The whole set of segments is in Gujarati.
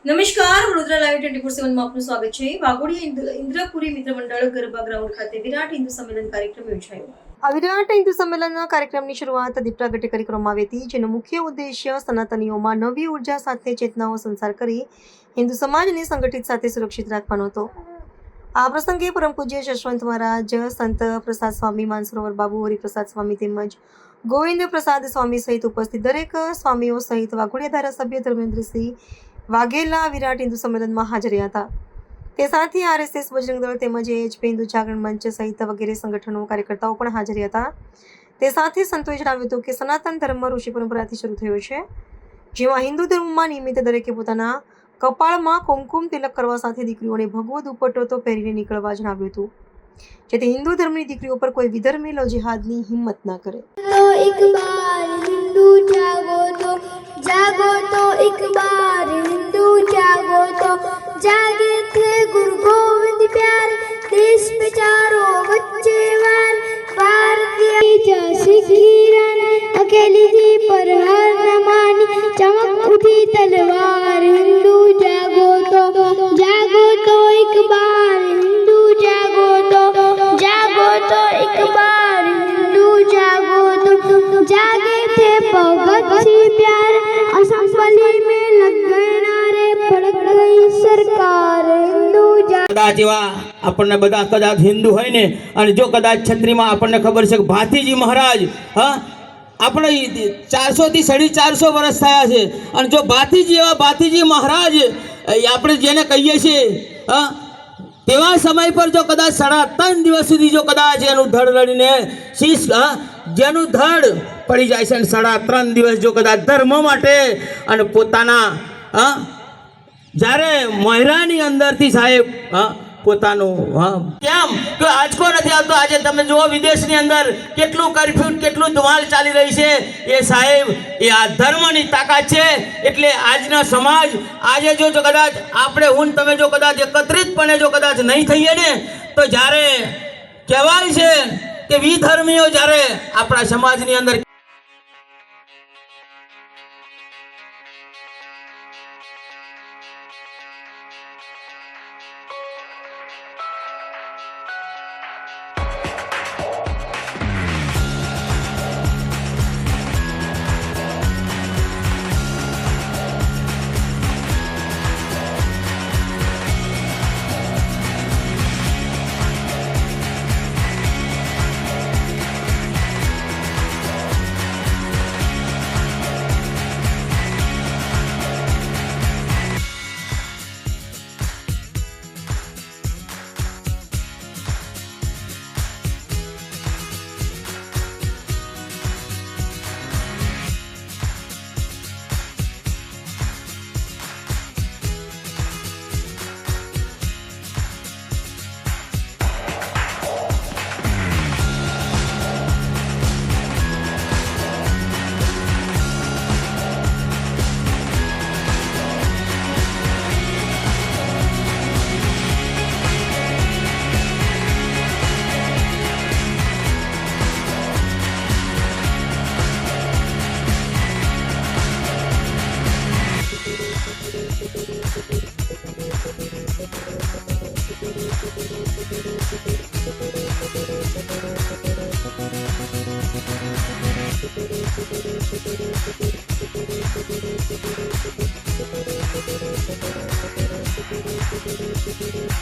નમસ્કાર, વડોદરા લાઈવ 24/7 માં આપનું સ્વાગત છે। વાઘોડિયા ઇન્દ્રપુરી મિત્ર મંડળ ગરબા ગ્રાઉન્ડ ખાતે વિરાટ હિન્દુ સંમેલન કાર્યક્રમ યોજાયો। આ વિરાટ હિન્દુ સંમેલનના કાર્યક્રમની શરૂઆત દીપ પ્રાગટ્ય કરી કરવામાં આવી હતી, જેનો મુખ્ય ઉદ્દેશ્ય સનાતનીઓમાં નવી ઉર્જા સાથે ચેતનાઓ સંચાર કરી હિન્દુ સમાજને સંગઠિત સાથે સુરક્ષિત રાખવાનો હતો। આ પ્રસંગે પરમ પૂજ્ય જશવંત મહારાજ, સંત પ્રસાદ સ્વામી, માનસરોવર બાબુ, હરિપ્રસાદ સ્વામી તેમજ ગોવિંદ પ્રસાદ સ્વામી સહિત ઉપસ્થિત દરેક સ્વામીઓ સહિત વાઘોડિયા ધારાસભ્ય ધર્મેન્દ્રસિંહ વાઘેલા વિરાટ હિન્દુ સંમેલનમાં હાજર રહ્યા હતા। તે સાથે આરએસએસ, બજરંગ દળ તેમજ એએચપી હિન્દુ જાગરણ મંચ સહિત વગેરે સંગઠનો કાર્યકર્તાઓ પણ હાજર રહ્યા હતા। તે સાથે સંતોએ જણાવ્યું હતું કે સનાતન ધર્મ ઋષિ પરંપરાથી શરૂ થયો છે, જેમાં હિન્દુ ધર્મમાં નિયમિત દરેકે પોતાના કપાળમાં કુમકુમ તિલક કરવા સાથે દીકરીઓને ભગવો દુપટ્ટો તો પહેરીને નીકળવા જણાવ્યું હતું, જેથી હિન્દુ ધર્મની દીકરીઓ પર કોઈ વિધર્મી લો જિહાદની હિંમત ના કરે। जागो तो एक बार हिंदू जागो तो जागे थे गुरु गोविंद प्यार देश पे चारों बच्चे वार भारतीय झांसी की रानी अकेली थी पर हार न मानी चमक उठी तलवार हिंदू जागो तो एक बार हिंदू जागो तो एक बार हिंदू जागो तो जागे थे भगत सिंह प्यार असंभली में लग गए नारे पड़ गई सरकार हिंदू कदाच एवा આપણને બધા કદાચ હિન્દુ હોય ને, અને જો કદાચ છત્રીમાં આપણને ખબર છે કે ભાતીજી મહારાજ, હા, આપણે 400 થી 450 વર્ષ થયા છે, અને જો ભાતીજી એવા ભાતીજી મહારાજ આપણે જેને કહીએ છીએ, હા, તેવા સમય પર જો કદાચ 3.5 દિવસ સુધી જો કદાચ એનું ધડ લડીને શીશ, હા, જેનું ધડ પડી જાય છે, 3.5 દિવસ જો કદાચ ધર્મ માટે અને પોતાના, હા, જ્યારે મહેરાની અંદરથી સાહેબ, હા, પોતાનું, હા, કેમ કે આજકો નથી આવતો। આજે તમે જુઓ વિદેશની અંદર કેટલું કર્ફ્યુ, કેટલું ધમાલ ચાલી રહી છે, એ સાહેબ એ આ ધર્મની તાકાત છે। એટલે આજનો સમાજ આજે જો કદાચ આપણે હું તમે જો કદાચ એકત્રિતપણે જો કદાચ નહીં થઈએ ને, તો જ્યારે કહેવાય છે કે વિધર્મીઓ જ્યારે આપણા સમાજની અંદર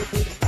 जागो